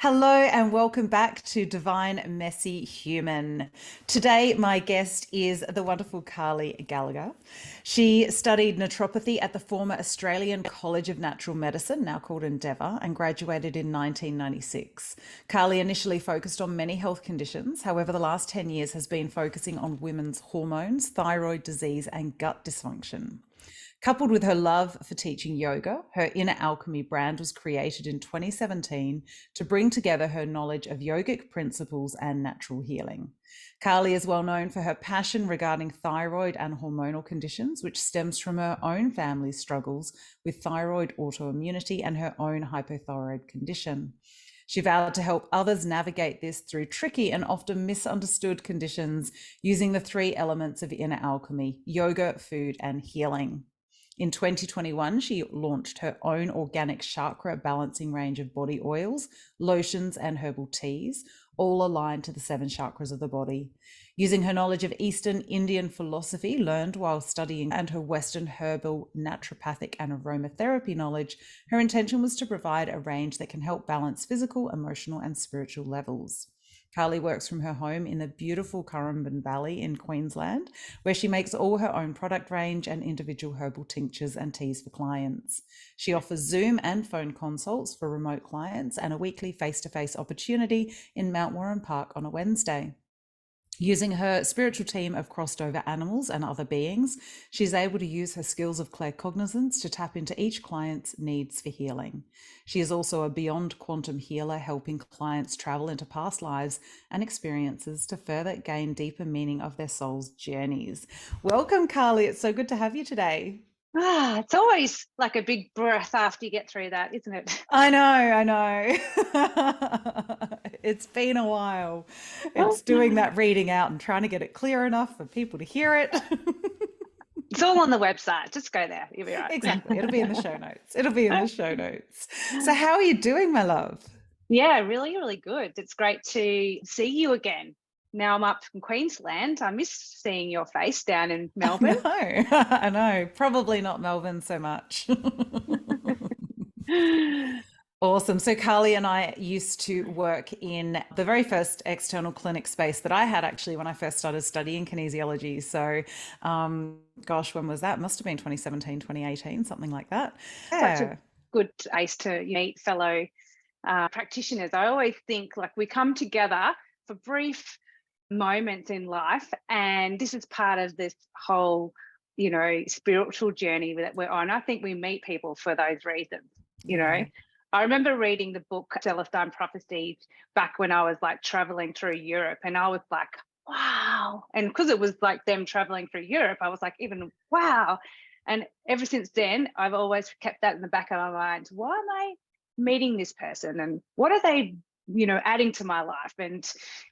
Hello and welcome back to Divine Messy Human. Today, my guest is the wonderful Carly Gallagher. She studied naturopathy at the former Australian College of Natural Medicine, now called Endeavour, and graduated in 1996. Carly initially focused on many health conditions. However, the last 10 years has been focusing on women's hormones, thyroid disease, and gut dysfunction. Coupled with her love for teaching yoga, her Inner Alchemy brand was created in 2017 to bring together her knowledge of yogic principles and natural healing. Carly is well known for her passion regarding thyroid and hormonal conditions, which stems from her own family's struggles with thyroid autoimmunity and her own hypothyroid condition. She vowed to help others navigate this through tricky and often misunderstood conditions using the three elements of Inner Alchemy: yoga, food, and healing. In 2021, she launched her own organic chakra balancing range of body oils, lotions, and herbal teas, all aligned to the seven chakras of the body. Using her knowledge of Eastern Indian philosophy learned while studying and her Western herbal, naturopathic, and aromatherapy knowledge, her intention was to provide a range that can help balance physical, emotional, and spiritual levels. Carly works from her home in the beautiful Currumbin Valley in Queensland, where she makes all her own product range and individual herbal tinctures and teas for clients. She offers Zoom and phone consults for remote clients and a weekly face-to-face opportunity in Mount Warren Park on a Wednesday. Using her spiritual team of crossed over animals and other beings, she's able to use her skills of claircognizance to tap into each client's needs for healing. She is also a beyond quantum healer, helping clients travel into past lives and experiences to further gain deeper meaning of their soul's journeys. Welcome, Carly. It's so good to have you today. It's always like a big breath after you get through that, isn't it? I know. It's been a while. It's doing that reading out and trying to get it clear enough for people to hear it. It's all on the website. Just go there. You'll be right. Exactly. It'll be in the show notes. It'll be in the show notes. So, how are you doing, my love? Yeah, really, really good. It's great to see you again. Now I'm up in Queensland. I miss seeing your face down in I Melbourne. know. I know. Probably not Melbourne so much. Awesome. So Carly and I used to work in the very first external clinic space that I had actually when I first started studying kinesiology. So, gosh, when was that? Must have been 2017, 2018, something like that. Such a Yeah. good place to meet fellow practitioners. I always think like we come together for brief moments in life, and this is part of this whole, spiritual journey that we're on. I think we meet people for those reasons. You know, Yeah. I remember reading the book Celestine Prophecies back when I was like traveling through Europe, and I was like, wow. And because it was like them traveling through Europe, I was like, even wow. And ever since then, I've always kept that in the back of my mind. Why am I meeting this person, and what are they, adding to my life? And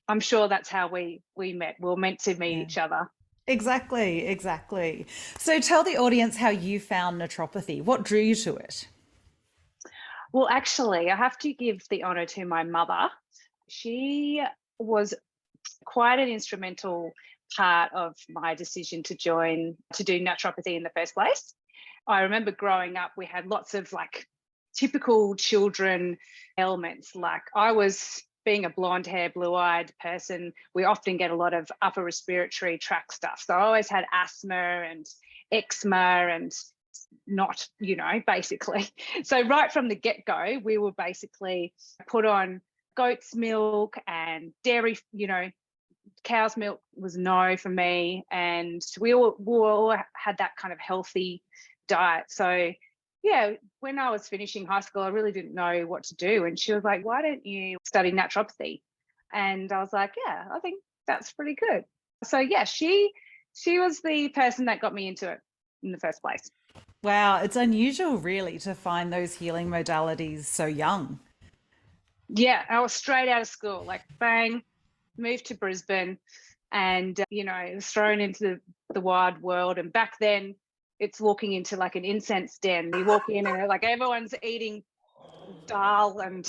I'm sure that's how we met. We were meant to meet Yeah. each other. Exactly. Exactly. So tell the audience how you found naturopathy. What drew you to it? Well, actually, I have to give the honor to my mother. She was quite an instrumental part of my decision to do naturopathy in the first place. I remember growing up, we had lots of like typical children ailments. Like I was being a blonde hair, blue eyed person, we often get a lot of upper respiratory tract stuff. So I always had asthma and eczema and not, basically. So right from the get go, we were basically put on goat's milk and dairy, cow's milk was no for me. And we all had that kind of healthy diet. So yeah, when I was finishing high school, I really didn't know what to do. And she was like, why don't you study naturopathy? And I was like, yeah, I think that's pretty good. So yeah, she was the person that got me into it in the first place. Wow, it's unusual really to find those healing modalities so young. Yeah, I was straight out of school, like bang, moved to Brisbane, and was thrown into the wide world. And back then, it's walking into like an incense den. You walk in and like everyone's eating dal and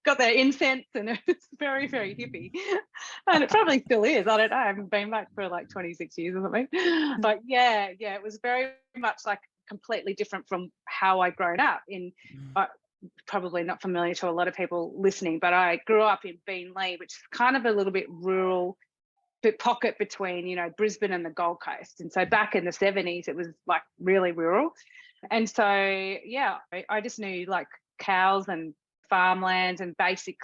got their incense, and it's very, very hippie. And it probably still is. I don't know. I haven't been back for like 26 years or something. But yeah, it was very much like completely different from how I'd grown up. probably not familiar to a lot of people listening, but I grew up in Beenleigh, which is kind of a little bit rural pocket between, Brisbane and the Gold Coast. And so back in the 70s, it was like really rural. And so, yeah, I just knew like cows and farmlands and basic,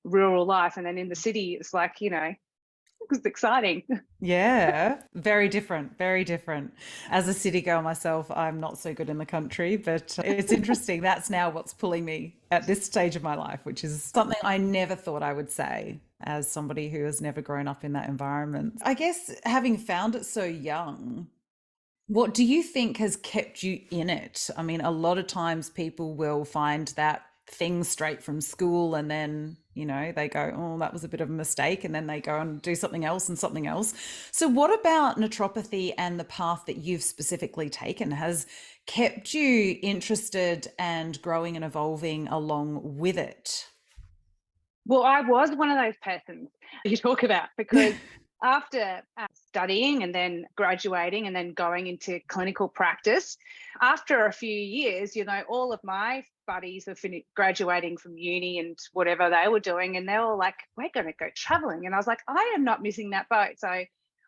rural life. And then in the city, it's like, it was exciting. Yeah, very different, very different. As a city girl myself, I'm not so good in the country, but it's interesting. That's now what's pulling me at this stage of my life, which is something I never thought I would say as somebody who has never grown up in that environment. I guess having found it so young, what do you think has kept you in it? I mean, a lot of times people will find that thing straight from school and then, they go, oh, that was a bit of a mistake. And then they go and do something else and something else. So, what about naturopathy and the path that you've specifically taken has kept you interested and growing and evolving along with it? Well, I was one of those persons you talk about, because after studying and then graduating and then going into clinical practice, after a few years, all of my buddies were graduating from uni and whatever they were doing, and they were like, we're going to go traveling. And I was like, I am not missing that boat. So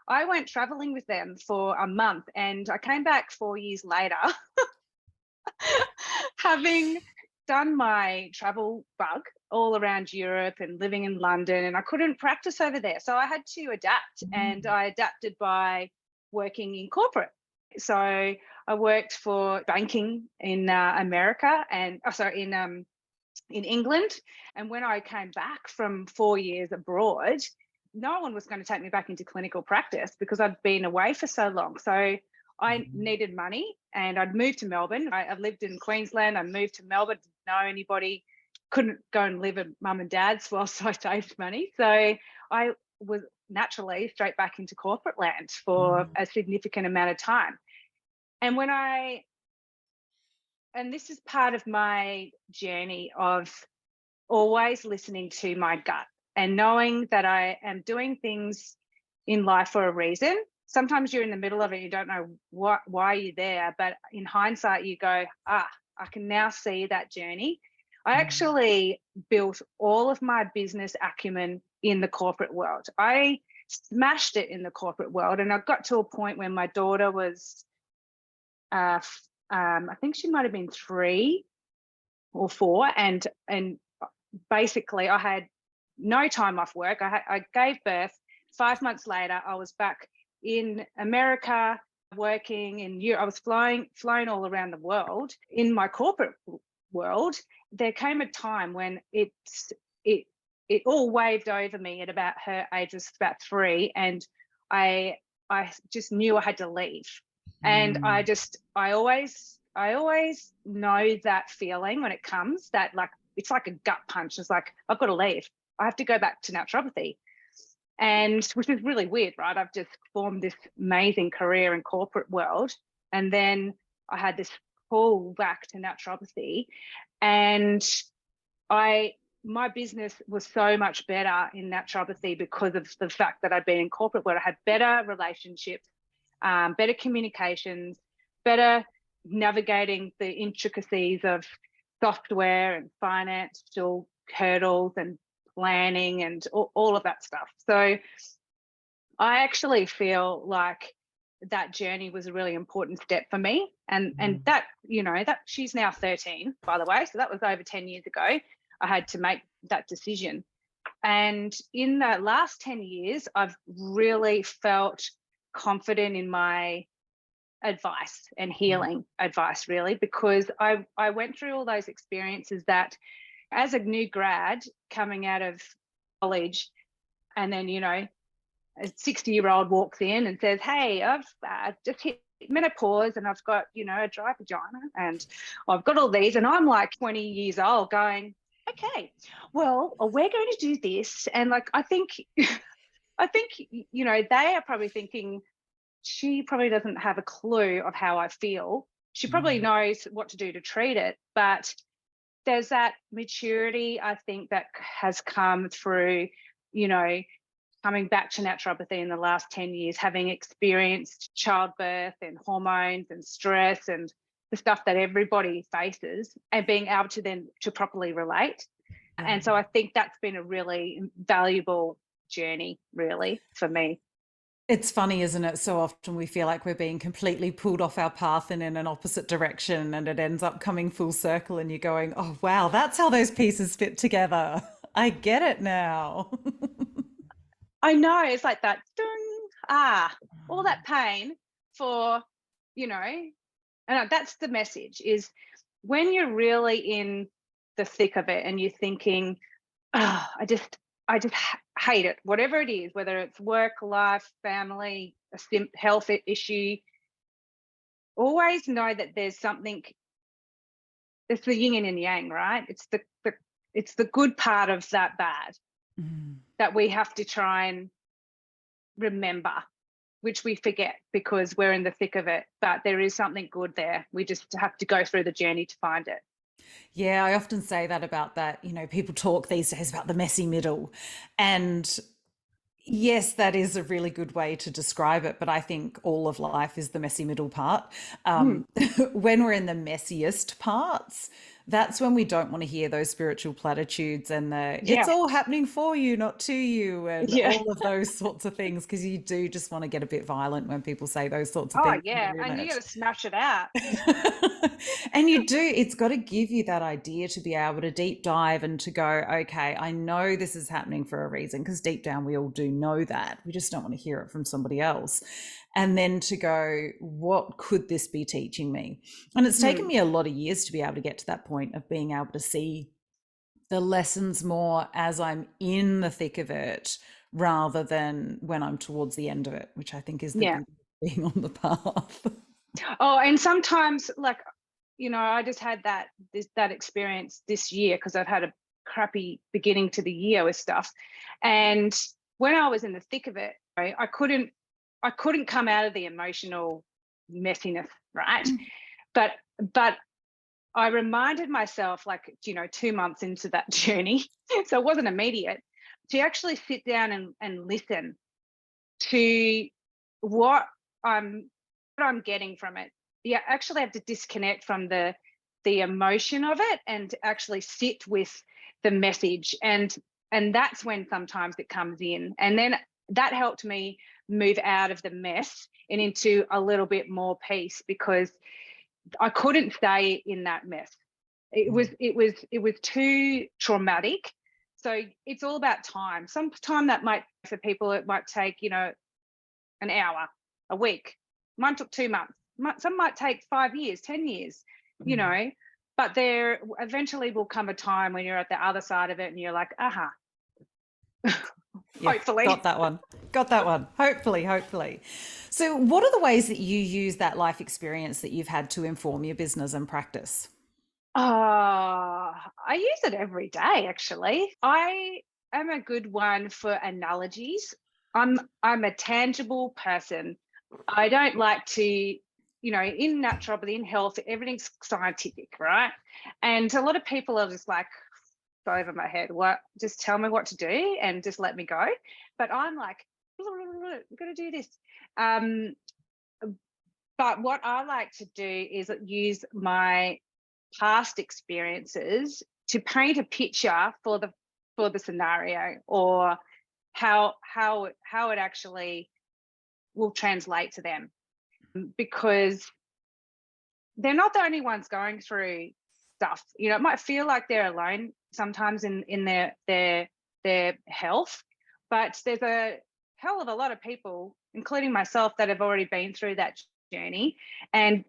I went traveling with them for a month, and I came back 4 years later having done my travel bug all around Europe and living in London, and I couldn't practice over there. So I had to adapt, and I adapted by working in corporate. So I worked for banking in America and in England. And when I came back from 4 years abroad, no one was going to take me back into clinical practice because I'd been away for so long. So I needed money, and I'd moved to Melbourne. I lived in Queensland. I moved to Melbourne, didn't know anybody, couldn't go and live at mum and dad's whilst I saved money. So I was naturally straight back into corporate land for a significant amount of time. And and this is part of my journey of always listening to my gut and knowing that I am doing things in life for a reason. Sometimes you're in the middle of it, you don't know why you're there, but in hindsight, you go, I can now see that journey. I actually built all of my business acumen in the corporate world. I smashed it in the corporate world, and I got to a point where my daughter was, I think she might have been 3 or 4, and basically I had no time off work. I gave birth. 5 months later, I was back in America working in Europe. I was flown all around the world in my corporate world. There came a time when it all waved over me at about her age was about 3, and I just knew I had to leave. And I always know that feeling when it comes, that like it's like a gut punch. It's like, I've got to leave. I have to go back to naturopathy. And which is really weird, right? I've just formed this amazing career in corporate world, and then I had this pull back to naturopathy, and my business was so much better in naturopathy because of the fact that I'd been in corporate world. I had better relationships, better communications, better navigating the intricacies of software and financial hurdles and planning and all of that stuff. So I actually feel like that journey was a really important step for me. And that, that she's now 13, by the way. So that was over 10 years ago. I had to make that decision. And in the last 10 years, I've really felt confident in my advice and healing advice, really, because I went through all those experiences that as a new grad coming out of college, and then, a 60-year-old walks in and says, hey, I've just hit menopause and I've got, a dry vagina and I've got all these. And I'm like 20 years old going, okay, well, we're going to do this. And like, I think, they are probably thinking, she probably doesn't have a clue of how I feel. She probably knows what to do to treat it, but there's that maturity, I think, that has come through, coming back to naturopathy in the last 10 years, having experienced childbirth and hormones and stress and the stuff that everybody faces, and being able to then to properly relate. And so I think that's been a really valuable journey, really, for me. It's funny, isn't it? So often we feel like we're being completely pulled off our path and in an opposite direction, and it ends up coming full circle, and you're going, oh, wow, that's how those pieces fit together. I get it now. I know, it's like that, all that pain for, and that's the message, is when you're really in the thick of it and you're thinking, I just hate it, whatever it is, whether it's work, life, family, a health issue, always know that there's something. It's the yin and yang, right? It's the good part of that bad that we have to try and remember, which we forget because we're in the thick of it. But there is something good there. We just have to go through the journey to find it. Yeah, I often say that about that. People talk these days about the messy middle. And yes, that is a really good way to describe it. But I think all of life is the messy middle part. When we're in the messiest parts, that's when we don't want to hear those spiritual platitudes and it's all happening for you, not to you, and all of those sorts of things, because you do just want to get a bit violent when people say those sorts of things. Oh, yeah. And you got to smash it out. And you do, it's got to give you that idea to be able to deep dive and to go, okay, I know this is happening for a reason, because deep down we all do know that. We just don't want to hear it from somebody else. And then to go, what could this be teaching me? And it's taken me a lot of years to be able to get to that point of being able to see the lessons more as I'm in the thick of it, rather than when I'm towards the end of it, which I think is the beauty of being on the path. Oh, and sometimes, like, I just had that experience this year because I've had a crappy beginning to the year with stuff. And when I was in the thick of it, I couldn't come out of the emotional messiness, right? But I reminded myself, like, 2 months into that journey, so it wasn't immediate, to actually sit down and listen to what I'm getting from it. Yeah, actually have to disconnect from the emotion of it and actually sit with the message. And that's when sometimes it comes in. And then that helped me move out of the mess and into a little bit more peace, because I couldn't stay in that mess. It was too traumatic. So it's all about time. Some time that might, for people, it might take, an hour, a week. Mine took 2 months. Some might take 5 years, 10 years, but there eventually will come a time when you're at the other side of it and you're like, hopefully. Got that one. Hopefully. So what are the ways that you use that life experience that you've had to inform your business and practice? I use it every day, actually. I am a good one for analogies. I'm a tangible person. I don't like to, in naturopathy, in health, everything's scientific, right? And a lot of people are just like, go over my head, what? Just tell me what to do and just let me go. But I'm like, we're going to do this. But what I like to do is use my past experiences to paint a picture for the scenario, or how it actually will translate to them, because they're not the only ones going through stuff. It might feel like they're alone sometimes in their health, but there's a hell of a lot of people, including myself, that have already been through that journey. And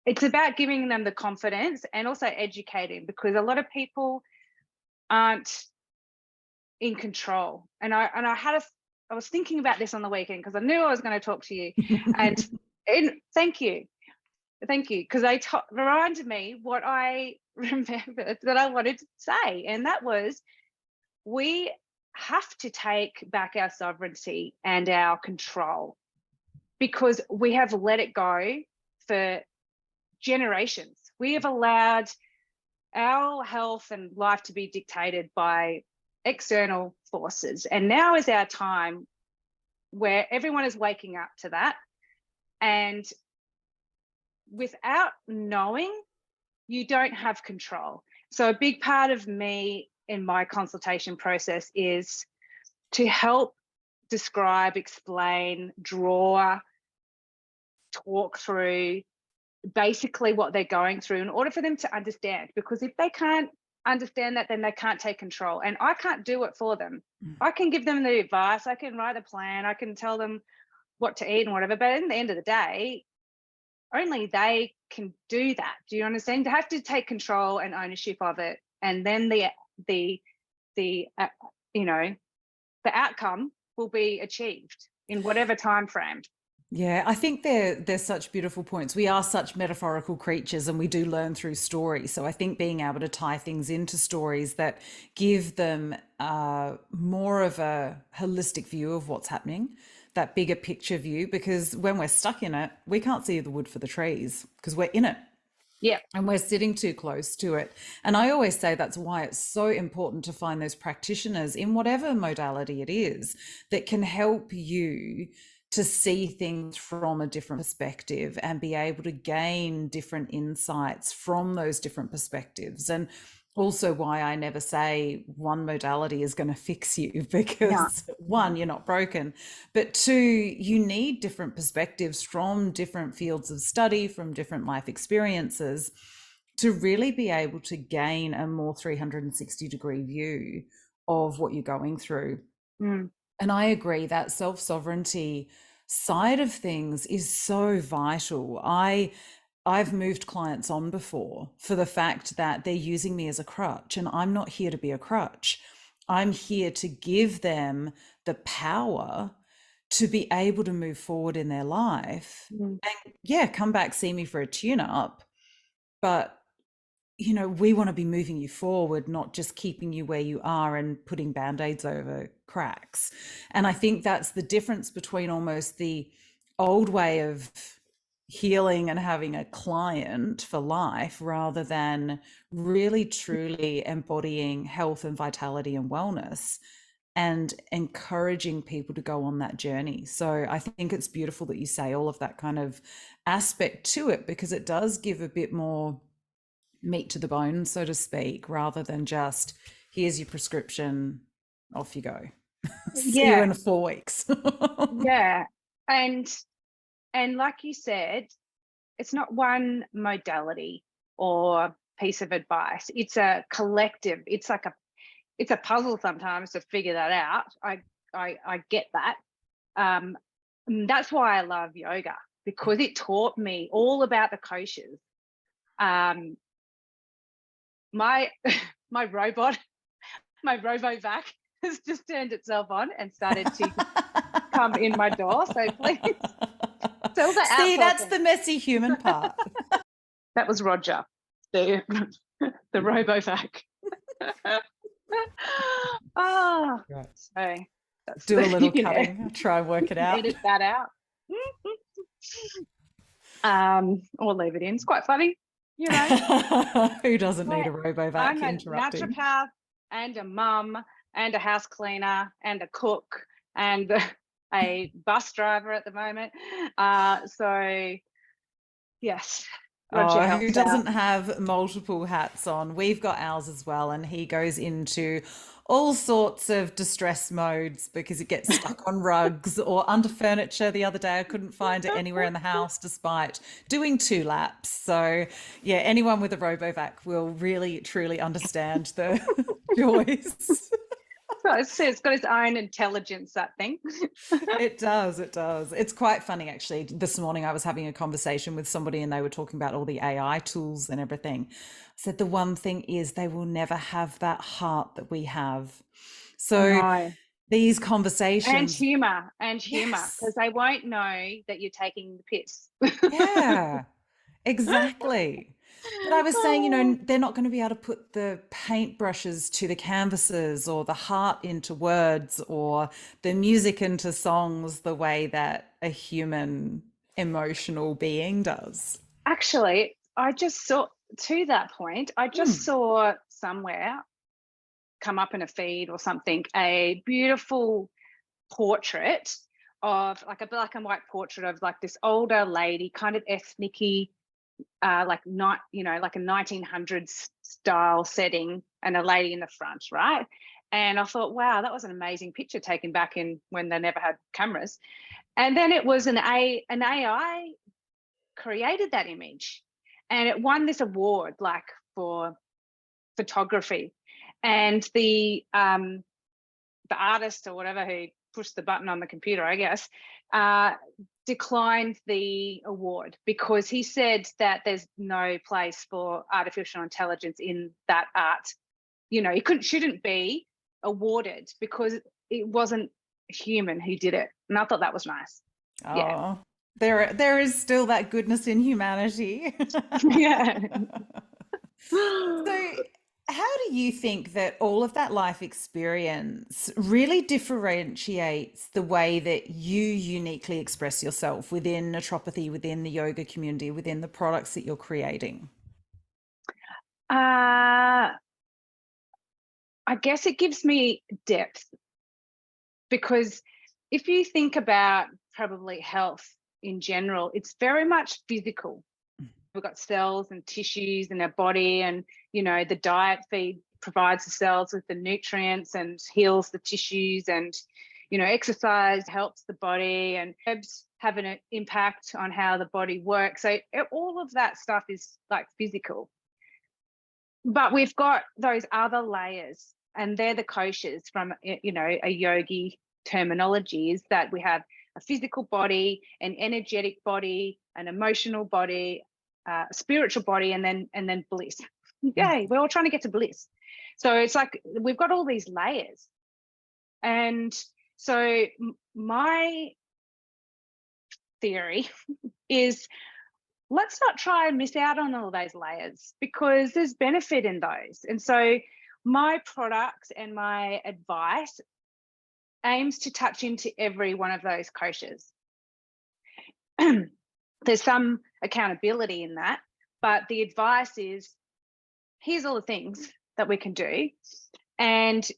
it's about giving them the confidence and also educating, because a lot of people aren't in control. And I was thinking about this on the weekend because I knew I was going to talk to you. and thank you, because they reminded me what I remembered that I wanted to say, and that was, we have to take back our sovereignty and our control, because we have let it go for generations. We have allowed our health and life to be dictated by external forces, and now is our time where everyone is waking up to that, and without knowing, you don't have control. So a big part of me in my consultation process is to help describe, explain, draw, talk through basically what they're going through in order for them to understand. Because if they can't understand that, then they can't take control. And I can't do it for them. I can give them the advice, I can write a plan, I can tell them what to eat and whatever. But at the end of the day, only they can do that. Do you understand? They have to take control and ownership of it. And then the you know, the outcome will be achieved in whatever time frame. Yeah, I think they're such beautiful points. We are such metaphorical creatures and we do learn through stories. So I think being able to tie things into stories that give them more of a holistic view of what's happening, that bigger picture view, because when we're stuck in it, we can't see the wood for the trees because we're in it. Yeah. And we're sitting too close to it. And I always say that's why it's so important to find those practitioners in whatever modality it is that can help you to see things from a different perspective and be able to gain different insights from those different perspectives. And also why I never say one modality is going to fix you, because one, you're not broken, but two, you need different perspectives from different fields of study, from different life experiences to really be able to gain a more 360-degree view of what you're going through. And I agree that self-sovereignty side of things is so vital. I've moved clients on before for the fact that they're using me as a crutch, and I'm not here to be a crutch. I'm here to give them the power to be able to move forward in their life. And yeah, come back, see me for a tune-up. But you know, we want to be moving you forward, not just keeping you where you are and putting band-aids over cracks. And I think that's the difference between almost the old way of healing and having a client for life rather than really truly embodying health and vitality and wellness and encouraging people to go on that journey. So I think it's beautiful that you say all of that kind of aspect to it, because it does give a bit more meat to the bone, so to speak, rather than just here's your prescription, off you go. See you in 4 weeks. Yeah. And like you said, it's not one modality or piece of advice. It's a collective. It's like it's a puzzle sometimes to figure that out. I get that. That's why I love yoga, because it taught me all about the koshas. My robot, my RoboVac has just turned itself on and started to come in my door. So please. So see, that's the messy human part. That was Roger, the RoboVac. Oh, right. So that's do a little cutting, try and work it out. Edit that out. Or leave it in. It's quite funny, you know. Who doesn't need a RoboVac I'm a interrupting? naturopath and a mum and a house cleaner and a cook and a bus driver at the moment. So yes. Roger who doesn't out. have multiple hats on? We've got ours as well, and he goes into all sorts of distress modes because it gets stuck on rugs or under furniture. The other day I couldn't find it anywhere in the house despite doing 2 laps. So yeah, anyone with a RoboVac will really truly understand the joys. So it's got its own intelligence, that thing. It does. It's quite funny, actually. This morning I was having a conversation with somebody and they were talking about all the AI tools and everything. I said the one thing is they will never have that heart that we have. So these conversations. And humor, because they won't know that you're taking the piss. Yeah, exactly. But I was saying, you know, they're not going to be able to put the paintbrushes to the canvases or the heart into words or the music into songs the way that a human emotional being does. Actually, I just saw, to that point, I just saw somewhere come up in a feed or something, a beautiful portrait of like a black and white portrait of like this older lady, kind of ethnic-y, like not, like a 1900s style setting and a lady in the front, right? And I thought, wow, that was an amazing picture taken back in when they never had cameras. And then it was an AI created that image, and it won this award like for photography. And the artist or whatever who pushed the button on the computer, I guess, declined the award because he said that there's no place for artificial intelligence in that art. It shouldn't be awarded because it wasn't a human who did it. And I thought that was nice. Yeah. Oh, there is still that goodness in humanity. Yeah. So, how do you think that all of that life experience really differentiates the way that you uniquely express yourself within naturopathy, within the yoga community, within the products that you're creating? I guess it gives me depth, because if you think about probably health in general, it's very much physical. We've got cells and tissues in our body, and the diet feed provides the cells with the nutrients and heals the tissues, and exercise helps the body, and herbs have an impact on how the body works. So all of that stuff is like physical, but we've got those other layers, and they're the koshas from a yogi terminology, is that we have a physical body, an energetic body, an emotional body, a spiritual body, and then bliss. Yay, we're all trying to get to bliss. So it's like we've got all these layers. And so my theory is, let's not try and miss out on all those layers, because there's benefit in those. And so my products and my advice aims to touch into every one of those koshas. There's some accountability in that, but the advice is, here's all the things that we can do, and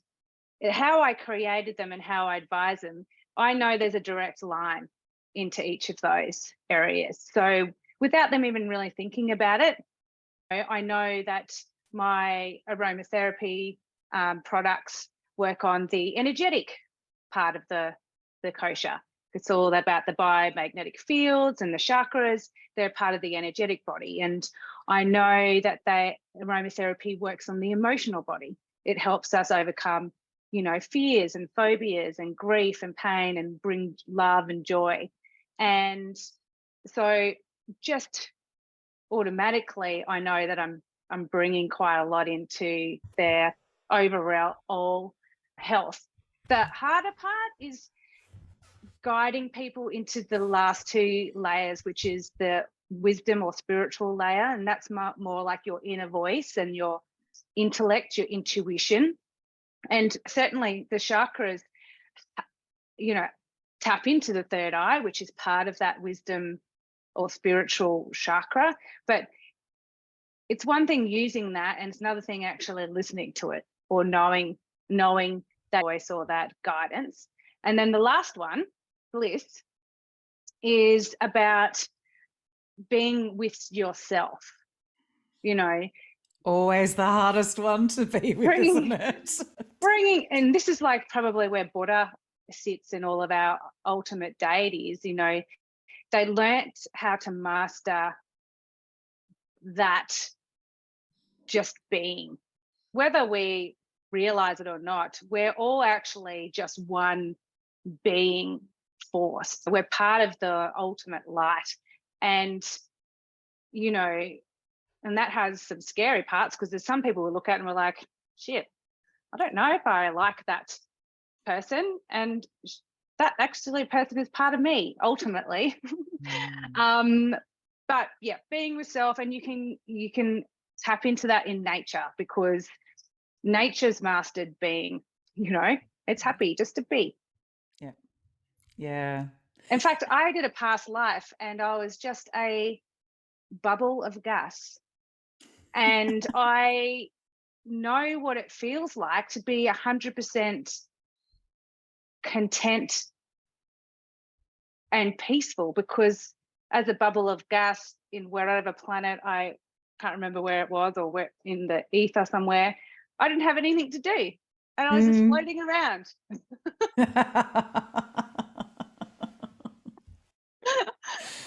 how I created them and how I advise them. I know there's a direct line into each of those areas. So without them even really thinking about it, I know that my aromatherapy products work on the energetic part of the kosha. It's all about the biomagnetic fields and the chakras. They're part of the energetic body. And I know that aromatherapy works on the emotional body. It helps us overcome, fears and phobias and grief and pain, and bring love and joy. And so just automatically, I know that I'm bringing quite a lot into their overall health. The harder part is guiding people into the last two layers, which is the wisdom or spiritual layer. And that's more like your inner voice and your intellect, your intuition. And certainly the chakras, tap into the third eye, which is part of that wisdom or spiritual chakra. But it's one thing using that, and it's another thing actually listening to it, or knowing that voice or that guidance. And then the last one, bliss, is about being with yourself. Always the hardest one to be with, isn't it? And this is like probably where Buddha sits in all of our ultimate deities. They learnt how to master that just being. Whether we realize it or not, we're all actually just one being force. We're part of the ultimate light. And, and that has some scary parts, because there's some people who look at it and we're like, shit, I don't know if I like that person. And that actually person is part of me ultimately. But yeah, being with self, and you can tap into that in nature, because nature's mastered being, it's happy just to be. Yeah. In fact, I did a past life and I was just a bubble of gas, and I know what it feels like to be 100% content and peaceful, because as a bubble of gas, in wherever planet, I can't remember where it was, or where in the ether somewhere. I didn't have anything to do, and I was just Mm. floating around.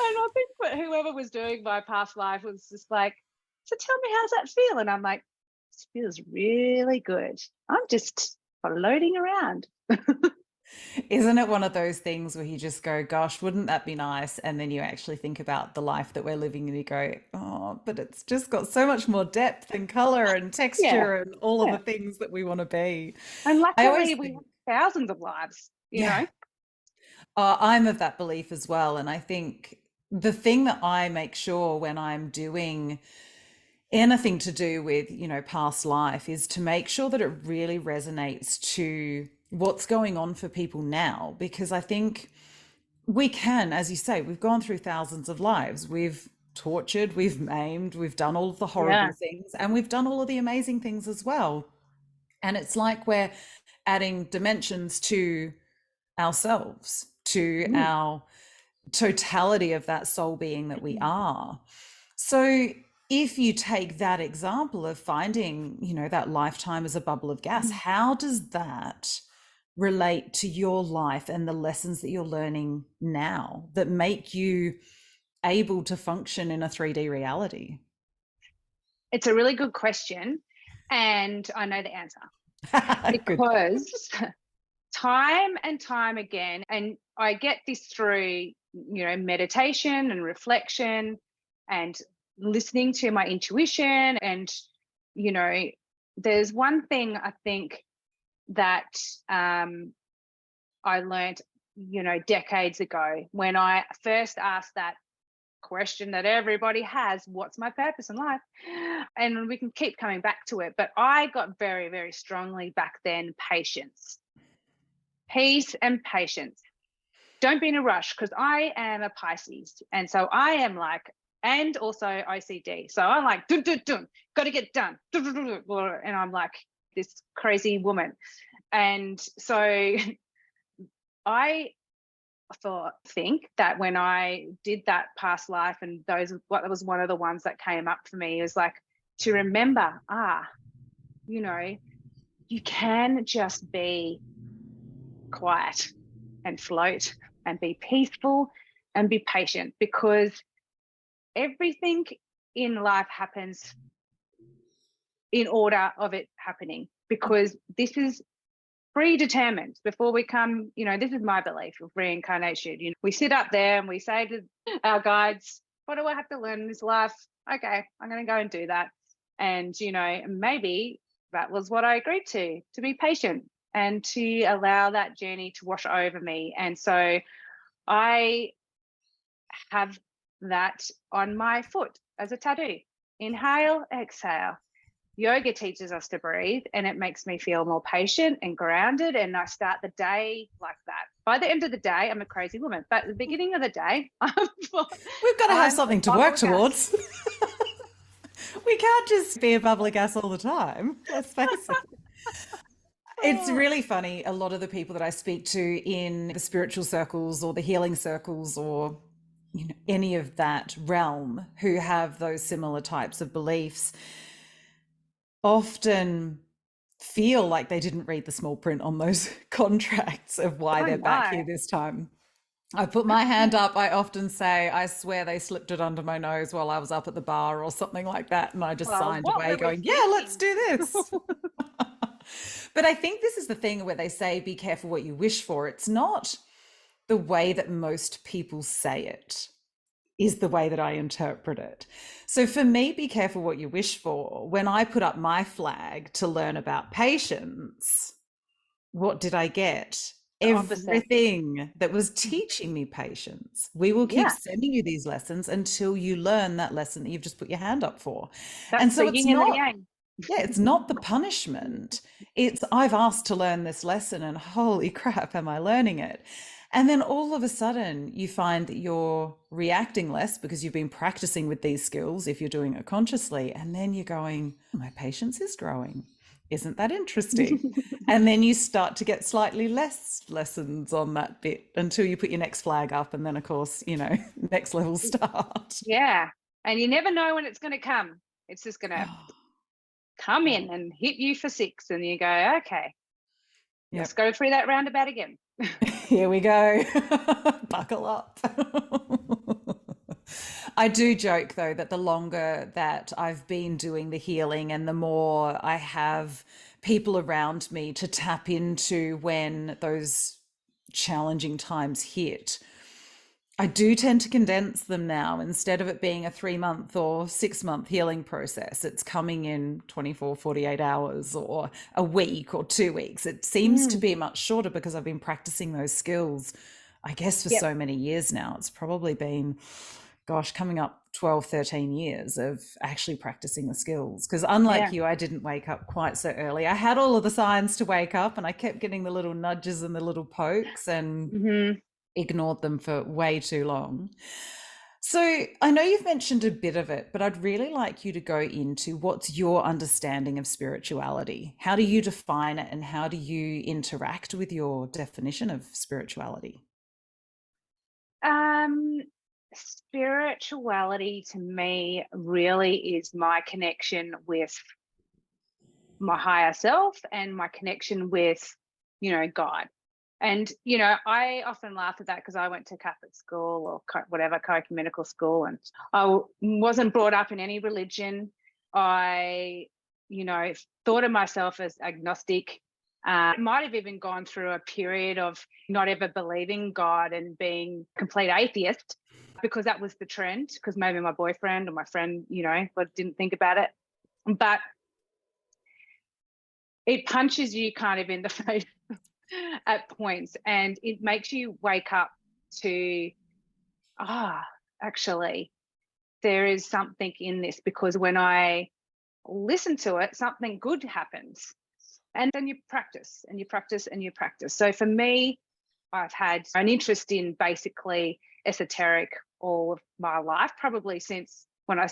And I think that whoever was doing my past life was just like, so tell me, how's that feel? And I'm like, this feels really good. I'm just floating around. Isn't it one of those things where you just go, gosh, wouldn't that be nice? And then you actually think about the life that we're living and you go, oh, but it's just got so much more depth and color and Yeah. texture and all of Yeah. the things that we want to be. And I always luckily we have think, thousands of lives, you yeah, know? I'm of that belief as well. And I think the thing that I make sure when I'm doing anything to do with, past life is to make sure that it really resonates to what's going on for people now. Because I think we can, as you say, we've gone through thousands of lives. We've tortured, we've maimed, we've done all of the horrible Yeah. things, and we've done all of the amazing things as well. And it's like we're adding dimensions to ourselves, to Mm. our totality of that soul being that we are. So if you take that example of finding, that lifetime as a bubble of gas, how does that relate to your life and the lessons that you're learning now that make you able to function in a 3D reality? It's a really good question. And I know the answer, Good. because time and time again, and I get this through, meditation and reflection and listening to my intuition. And, you know, there's one thing I think that I learned, decades ago, when I first asked that question that everybody has, what's my purpose in life? And we can keep coming back to it. But I got very, very strongly back then, patience, peace and patience. Don't be in a rush, because I am a Pisces. And so I am like, and also OCD. So I'm like, dun, dun, dun, got to get done. Dun, dun, dun, dun, and I'm like this crazy woman. And so I think that when I did that past life, and what was one of the ones that came up for me, is like to remember, you can just be quiet and float and be peaceful and be patient, because everything in life happens in order of it happening, because this is predetermined before we come. This is my belief of reincarnation. We sit up there and we say to our guides, what do I have to learn in this life? Okay, I'm going to go and do that. And maybe that was what I agreed to be patient and to allow that journey to wash over me. And so I have that on my foot as a tattoo. Inhale, exhale. Yoga teaches us to breathe, and it makes me feel more patient and grounded, and I start the day like that. By the end of the day, I'm a crazy woman, but at the beginning of the day, We've got to have something to work towards. We can't just be a bubble of gas all the time. Let's face it. It's really funny. A lot of the people that I speak to in the spiritual circles or the healing circles, or any of that realm, who have those similar types of beliefs, often feel like they didn't read the small print on those contracts of why they're back here this time. I put my hand up. I often say, I swear they slipped it under my nose while I was up at the bar or something like that. And I just signed away going, yeah, let's do this. But I think this is the thing where they say, be careful what you wish for. It's not the way that most people say it, is the way that I interpret it. So for me, be careful what you wish for. When I put up my flag to learn about patience, what did I get? Everything that was teaching me patience. We will keep sending you these lessons until you learn that lesson that you've just put your hand up for. That's and so the it's yin and the not, yang. yeah, it's not the punishment. It's, I've asked to learn this lesson and holy crap, am I learning it? And then all of a sudden you find that you're reacting less because you've been practicing with these skills if you're doing it consciously. And then you're going, my patience is growing. Isn't that interesting? And then you start to get slightly less lessons on that bit until you put your next flag up. And then, of course, next level start. Yeah. and you never know when it's going to come. It's just going to come Yeah. in and hit you for 6, and you go, okay, let's Yep. go through that roundabout again. Here we go. Buckle up. I do joke though that the longer that I've been doing the healing and the more I have people around me to tap into when those challenging times hit, I do tend to condense them now. Instead of it being a 3 month or 6 month healing process, it's coming in 24, 48 hours or a week or 2 weeks. It seems to Mm, be much shorter because I've been practicing those skills, I guess, for yep. so many years now. It's probably been, gosh, coming up 12, 13 years of actually practicing the skills. Because unlike Yeah. you, I didn't wake up quite so early. I had all of the signs to wake up and I kept getting the little nudges and the little pokes and Hmm. ignored them for way too long. So I know you've mentioned a bit of it, but I'd really like you to go into what's your understanding of spirituality? How do you define it and how do you interact with your definition of spirituality? Um, Spirituality to me really is my connection with my higher self and my connection with, God. And, I often laugh at that because I went to Catholic school or whatever, ecumenical school, and wasn't brought up in any religion. I, thought of myself as agnostic. Might have even gone through a period of not ever believing God and being complete atheist because that was the trend, because maybe my boyfriend or my friend, but didn't think about it. But it punches you kind of in the face at points, and it makes you wake up to, ah, actually, there is something in this, because when I listen to it, something good happens. And then you practice and you practice and you practice. So for me, I've had an interest in basically esoteric all of my life, probably since when I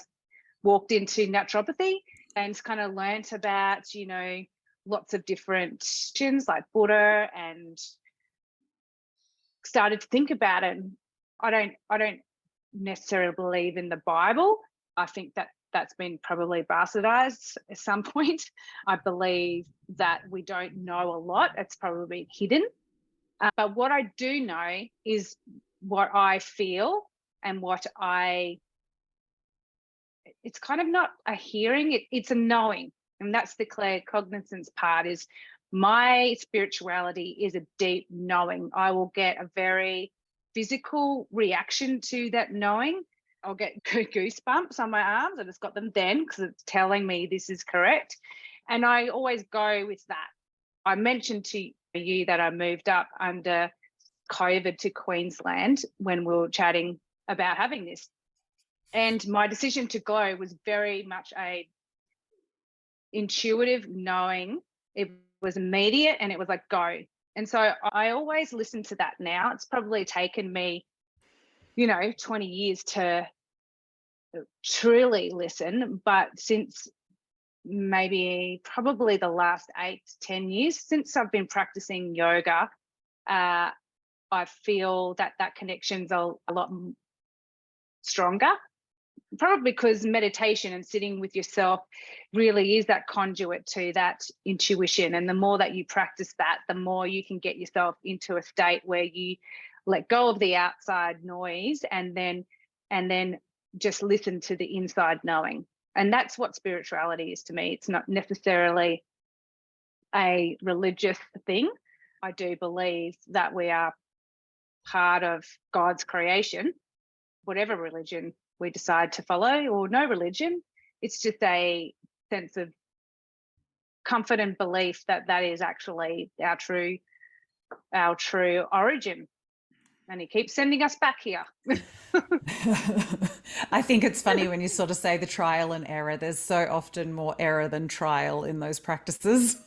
walked into naturopathy and kind of learnt about, lots of different traditions like Buddha, and started to think about it. I don't necessarily believe in the Bible. I think that that's been probably bastardized at some point. I believe that we don't know a lot. It's probably hidden. But what I do know is what I feel and it's kind of not a hearing, it's a knowing. And that's the clear cognizance part. Is my spirituality is a deep knowing. I will get a very physical reaction to that knowing. I'll get goosebumps on my arms. I just got them then because it's telling me this is correct. And I always go with that. I mentioned to you that I moved up under COVID to Queensland when we were chatting about having this. And my decision to go was very much a intuitive knowing. It was immediate and it was like, go. And so I always listen to that now. It's probably taken me, 20 years to truly listen. But since maybe probably the last 8 to 10 years, since I've been practicing yoga, I feel that connection's a lot stronger. Probably because meditation and sitting with yourself really is that conduit to that intuition. And the more that you practice that, the more you can get yourself into a state where you let go of the outside noise and then just listen to the inside knowing. And that's what spirituality is to me. It's not necessarily a religious thing. I do believe that we are part of God's creation, whatever religion we decide to follow, or no religion. It's just a sense of comfort and belief that that is actually our true origin. And he keeps sending us back here. I think it's funny when you sort of say the trial and error. There's so often more error than trial in those practices.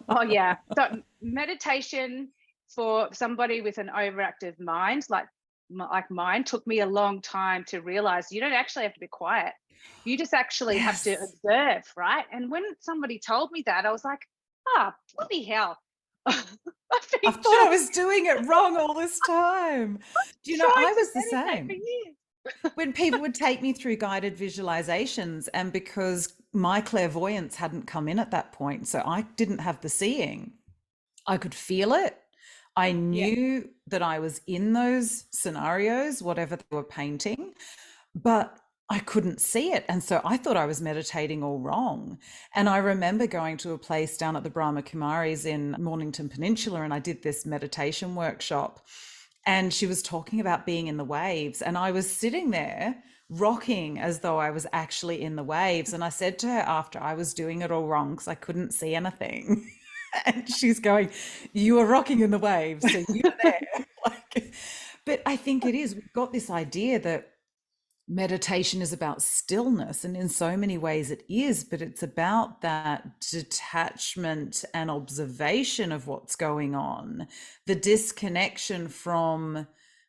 Oh yeah. So meditation for somebody with an overactive mind like mine took me a long time to realize you don't actually have to be quiet. You just actually have to Yes. observe, right? And when somebody told me that, I was like, bloody hell. I've I been thought I was doing it wrong all this time. Do you know, trying I to was the meditate for same. years. when people would take me through guided visualizations, and because my clairvoyance hadn't come in at that point, so I didn't have the seeing, I could feel it. I Yeah. knew that I was in those scenarios, whatever they were painting, but I couldn't see it. And so I thought I was meditating all wrong. And I remember going to a place down at the Brahma Kumaris in Mornington Peninsula, and I did this meditation workshop. And she was talking about being in the waves. And I was sitting there rocking as though I was actually in the waves. And I said to her after, I was doing it all wrong because I couldn't see anything. And she's going, "You are rocking in the waves, so you were there." Like, but I think it is. We've got this idea that meditation is about stillness, and in so many ways it is, but it's about that detachment and observation of what's going on, the disconnection from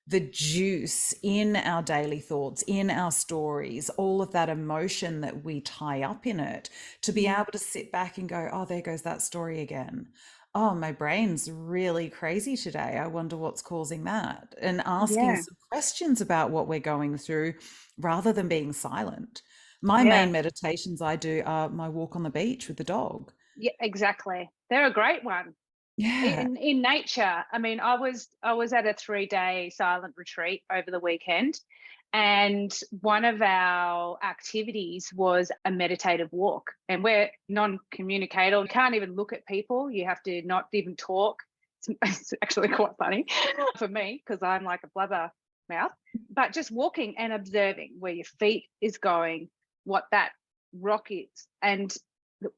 the juice in our daily thoughts, in our stories, all of that emotion that we tie up in it, to be able to sit back and go, "Oh, there goes that story again. Oh, my brain's really crazy today. I wonder what's causing that." And asking Yeah. some questions about what we're going through rather than being silent. My Yeah. main meditations I do are my walk on the beach with the dog. Yeah, exactly. They're a great one. Yeah. In nature, I mean, I was at a 3-day silent retreat over the weekend, and one of our activities was a meditative walk. And we're non-communicator. You can't even look at people. You have to not even talk. It's actually quite funny for me because I'm like a blubber mouth. But just walking and observing where your feet is going, what that rock is. And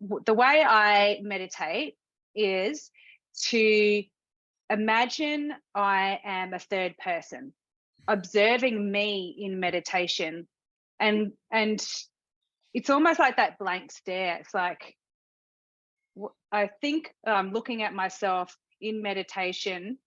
the way I meditate is to imagine I am a third person observing me in meditation, and it's almost like that blank stare. It's like I think I'm looking at myself in meditation,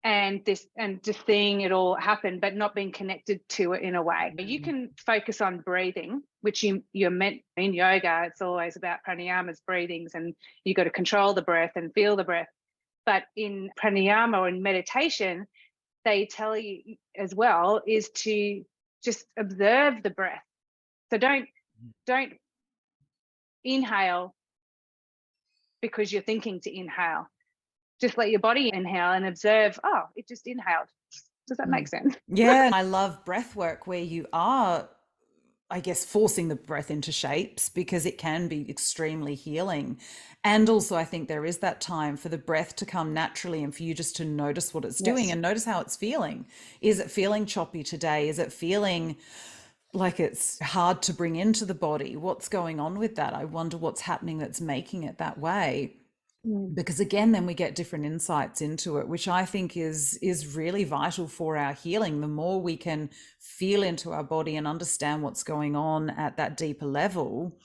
and just seeing it all happen, but not being connected to it in a way. You can focus on breathing, which you're meant in yoga. It's always about pranayamas, breathings, and you got to control the breath and feel the breath. But in pranayama or in meditation, they tell you as well is to just observe the breath. So don't inhale because you're thinking to inhale. Just let your body inhale and observe, oh, it just inhaled. Does that make Mm. sense? Yeah. I love breath work where you are, I guess, forcing the breath into shapes, because it can be extremely healing. And also, I think there is that time for the breath to come naturally and for you just to notice what it's doing Yes. and notice how it's feeling. Is it feeling choppy today? Is it feeling like it's hard to bring into the body? What's going on with that? I wonder what's happening that's making it that way. Mm. Because again, then we get different insights into it, which I think is really vital for our healing. The more we can feel into our body and understand what's going on at that deeper level,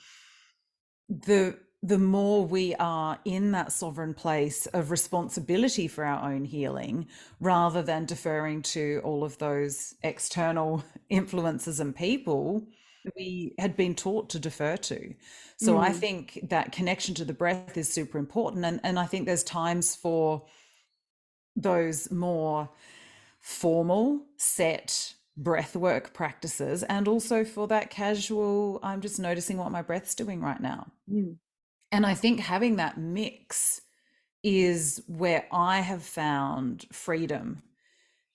the more we are in that sovereign place of responsibility for our own healing, rather than deferring to all of those external influences and people we had been taught to defer to. So I Mm. think that connection to the breath is super important. And I think there's times for those more formal, set breath work practices, and also for that casual, I'm just noticing what my breath's doing right now. Mm. And I think having that mix is where I have found freedom,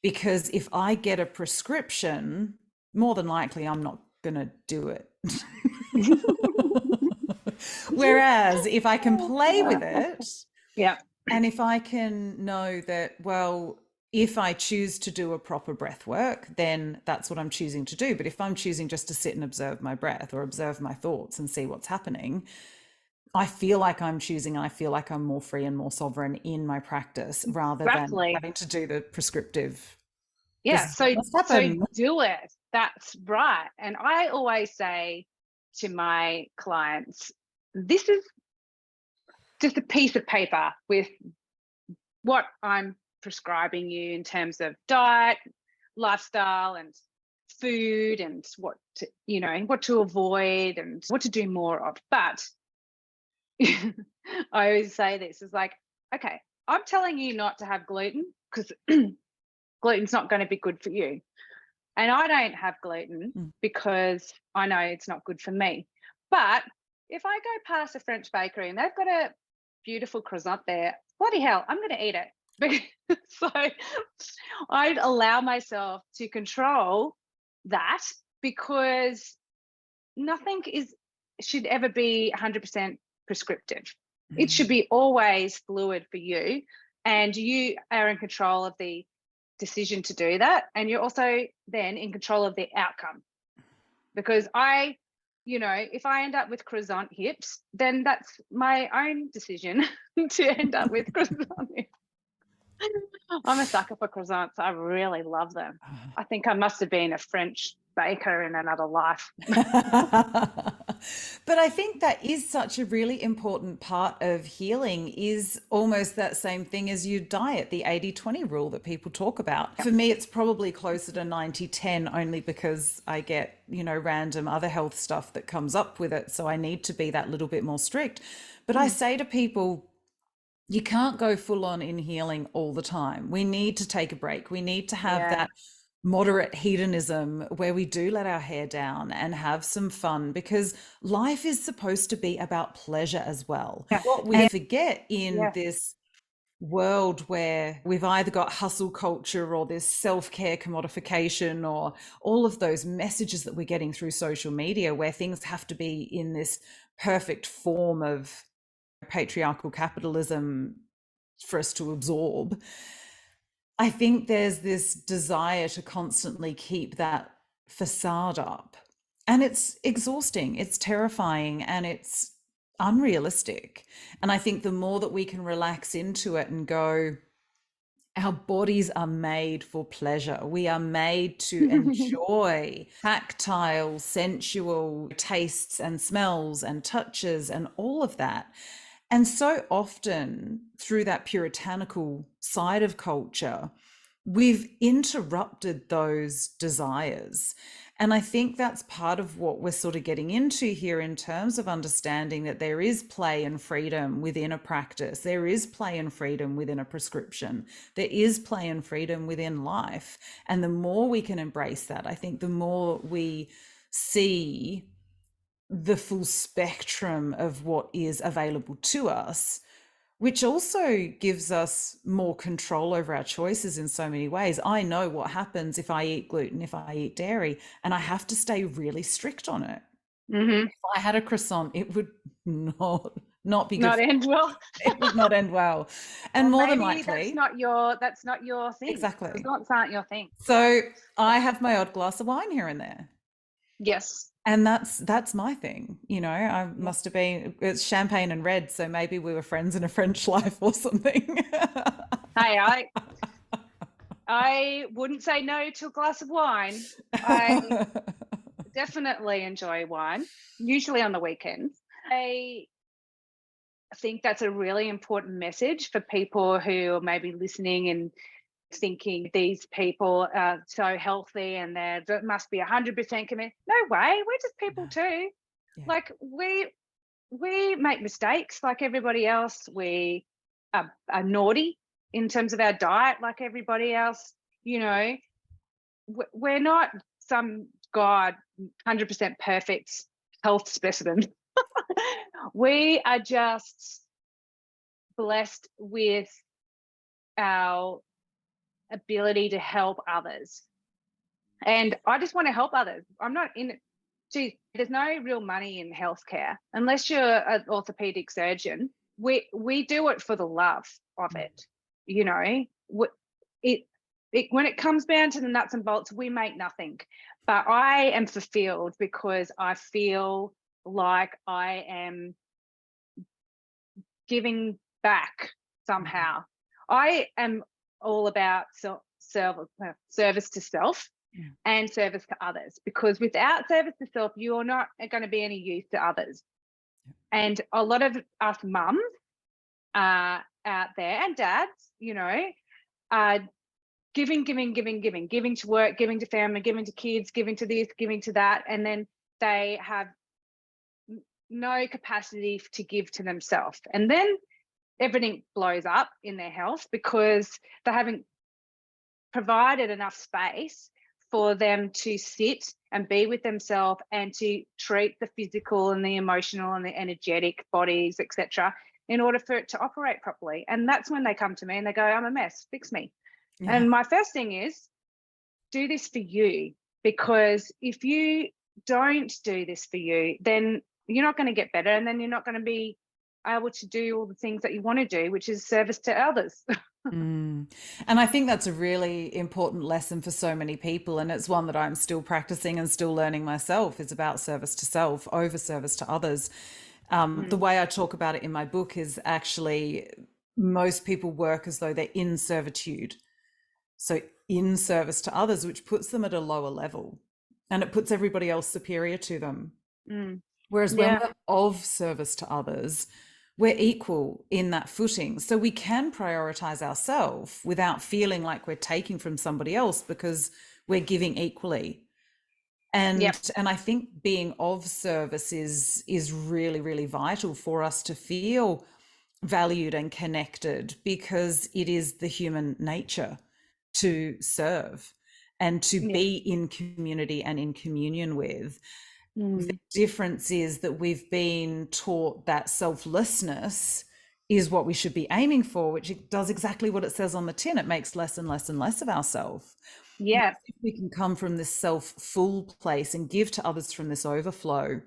because if I get a prescription, more than likely I'm not going to do it. Whereas if I can play with it, Yeah. and if I can know that, well, if I choose to do a proper breath work, then that's what I'm choosing to do. But if I'm choosing just to sit and observe my breath or observe my thoughts and see what's happening, I feel like I'm choosing, and I feel like I'm more free and more sovereign in my practice rather than Exactly. having to do the prescriptive, this Yeah. is what So must so happen. do it. That's right. And I always say to my clients, this is just a piece of paper with what I'm prescribing you in terms of diet, lifestyle, and food, and what to, and what to avoid and what to do more of. But I always say this is like, okay, I'm telling you not to have gluten because gluten's not going to be good for you. And I don't have gluten because I know it's not good for me. But if I go past a French bakery and they've got a beautiful croissant there, bloody hell, I'm going to eat it. So I'd allow myself to control that, because nothing should ever be 100% prescriptive. It should be always fluid for you, and you are in control of the decision to do that, and you're also then in control of the outcome. Because if I end up with croissant hips, then that's my own decision to end up with croissant hips. I'm a sucker for croissants. I really love them. I think I must have been a French baker in another life. But I think that is such a really important part of healing, is almost that same thing as your diet, the 80-20 rule that people talk about. For me, it's probably closer to 90-10, only because I get, random other health stuff that comes up with it. So I need to be that little bit more strict. But I say to people, you can't go full on in healing all the time. We need to take a break. We need to have that moderate hedonism where we do let our hair down and have some fun, because life is supposed to be about pleasure as well. What we forget in this world where we've either got hustle culture or this self-care commodification, or all of those messages that we're getting through social media, where things have to be in this perfect form of patriarchal capitalism for us to absorb. I think there's this desire to constantly keep that facade up, and it's exhausting, it's terrifying, and it's unrealistic. And I think the more that we can relax into it and go, our bodies are made for pleasure. We are made to enjoy tactile, sensual tastes and smells and touches and all of that. And so often through that puritanical side of culture, we've interrupted those desires. And I think that's part of what we're sort of getting into here, in terms of understanding that there is play and freedom within a practice. There is play and freedom within a prescription. There is play and freedom within life. And the more we can embrace that, I think the more we see the full spectrum of what is available to us, which also gives us more control over our choices in so many ways. I know what happens if I eat gluten, if I eat dairy, and I have to stay really strict on it. If I had a croissant, it would not be good. Not end well. It would not end well. And more than likely, that's not your thing. Exactly. Croissants aren't your thing. So I have my odd glass of wine here and there. Yes. And that's my thing. I must have been, it's champagne and red, so maybe we were friends in a French life or something. Hey, I wouldn't say no to a glass of wine. I definitely enjoy wine, usually on the weekends. I think that's a really important message for people who are maybe listening and thinking these people are so healthy and they must be 100% committed. No way, we're just people too. Like we make mistakes like everybody else. We are naughty in terms of our diet like everybody else. We're not some God 100% perfect health specimen. We are just blessed with our ability to help others, and I just want to help others. I'm not in it. Gee, there's no real money in healthcare unless you're an orthopedic surgeon. We do it for the love of it. When it comes down to the nuts and bolts, we make nothing. But I am fulfilled because I feel like I am giving back somehow. I am all about service to self and service to others, because without service to self, you are not going to be any use to others. And a lot of us mums out there, and dads, are giving to work, giving to family, giving to kids, giving to this, giving to that, and then they have no capacity to give to themselves. And then everything blows up in their health because they haven't provided enough space for them to sit and be with themselves and to treat the physical and the emotional and the energetic bodies, etc., in order for it to operate properly. And that's when they come to me and they go, I'm a mess, fix me. Yeah. And my first thing is, do this for you, because if you don't do this for you, then you're not going to get better, and then you're not going to be able to do all the things that you want to do, which is service to others. And I think that's a really important lesson for so many people, and it's one that I'm still practicing and still learning myself. Is about service to self over service to others. The way I talk about it in my book is actually most people work as though they're in servitude, so in service to others, which puts them at a lower level and it puts everybody else superior to them. Whereas when we're of service to others, we're equal in that footing. So we can prioritize ourselves without feeling like we're taking from somebody else, because we're giving equally. And I think being of service is really, really vital for us to feel valued and connected, because it is the human nature to serve and to be in community and in communion with. The difference is that we've been taught that selflessness is what we should be aiming for, which it does exactly what it says on the tin. It makes less and less and less of ourselves. Yeah. If we can come from this self-full place and give to others from this overflow,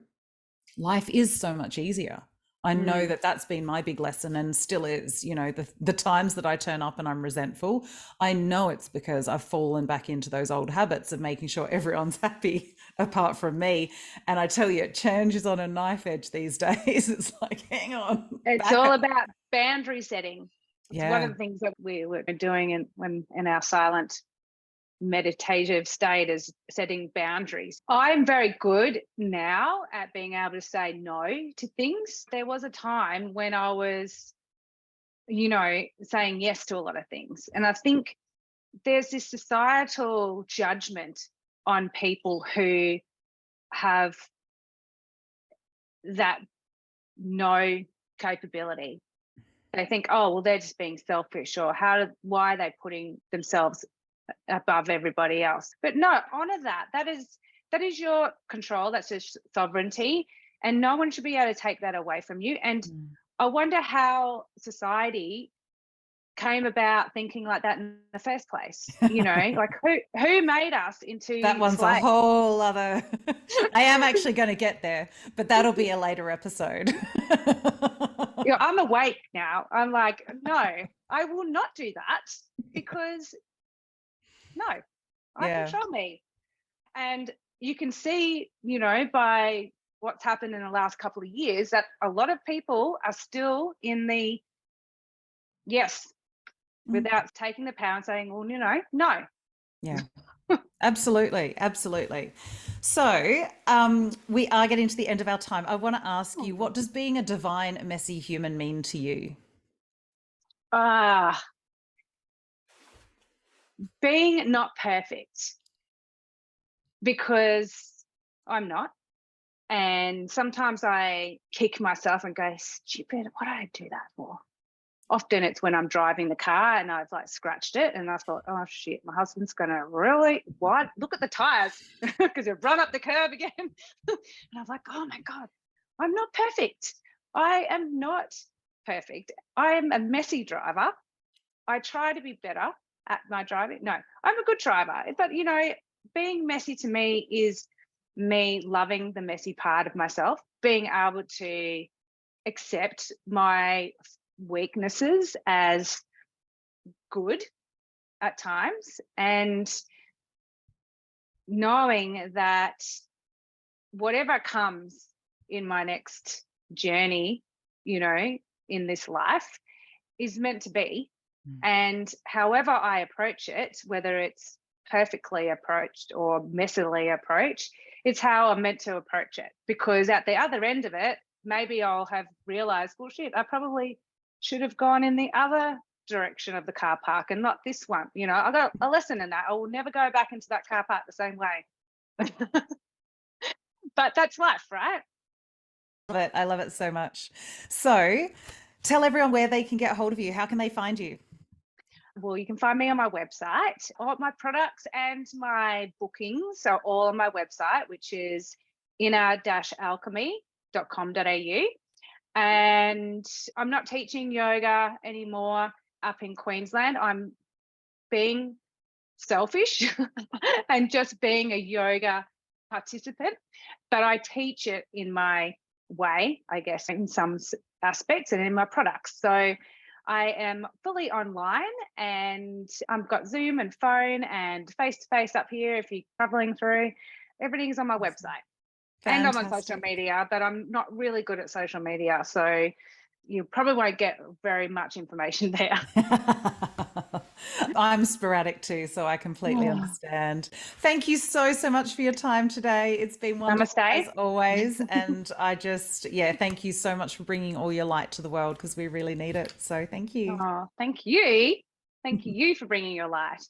life is so much easier. I know that that's been my big lesson and still is. You know, the times that I turn up and I'm resentful, I know it's because I've fallen back into those old habits of making sure everyone's happy apart from me. And I tell you, it changes on a knife edge these days. It's like, hang on. It's all about boundary setting. It's one of Yeah. the things that we were doing in our silent meditative state, is setting boundaries. I'm very good now at being able to say no to things. There was a time when I was, saying yes to a lot of things. And I think there's this societal judgment on people who have that no capability. They think, oh, well, they're just being selfish, or why are they putting themselves above everybody else? But no, honor that. That is your control. That's your sovereignty, and no one should be able to take that away from you. And I wonder how society came about thinking like that in the first place. Like who made us into That one's slaves? a whole other I am actually going to get there, but that'll be a later episode. I'm awake now. I'm like, no, I will not do that, because I control me. And you can see, by what's happened in the last couple of years, that a lot of people are still in the yes, without taking the power and saying, well, no. Yeah. Absolutely. So we are getting to the end of our time. I want to ask you, what does being a divine, messy human mean to you? Being not perfect, because I'm not. And sometimes I kick myself and go, stupid, what did I do that for? Often it's when I'm driving the car and I've like scratched it and I thought, oh shit, my husband's gonna really look at the tires, because they've run up the curb again. And I'm like, oh my God, I'm not perfect. I am not perfect. I am a messy driver. I try to be better at my driving. No, I'm a good driver. But being messy to me is me loving the messy part of myself, being able to accept my weaknesses as good at times, and knowing that whatever comes in my next journey, in this life, is meant to be. And however I approach it, whether it's perfectly approached or messily approached, it's how I'm meant to approach it. Because at the other end of it, maybe I'll have realized, well, shit, I probably should have gone in the other direction of the car park and not this one. I got a lesson in that. I will never go back into that car park the same way. But that's life, right? I love it so much. So tell everyone where they can get hold of you. How can they find you? Well, you can find me on my website. All my products and my bookings are all on my website, which is inner-alchemy.com.au. And I'm not teaching yoga anymore up in Queensland. I'm being selfish and just being a yoga participant, but I teach it in my way, I guess, in some aspects and in my products. So I am fully online, and I've got Zoom and phone and face-to-face up here if you're traveling through. Everything's on my website. And I'm on social media, but I'm not really good at social media. So you probably won't get very much information there. I'm sporadic too, so I completely understand. Thank you so, so much for your time today. It's been wonderful Namaste. as always. And I just, thank you so much for bringing all your light to the world, because we really need it. So thank you. Oh, thank you. Thank you for bringing your light.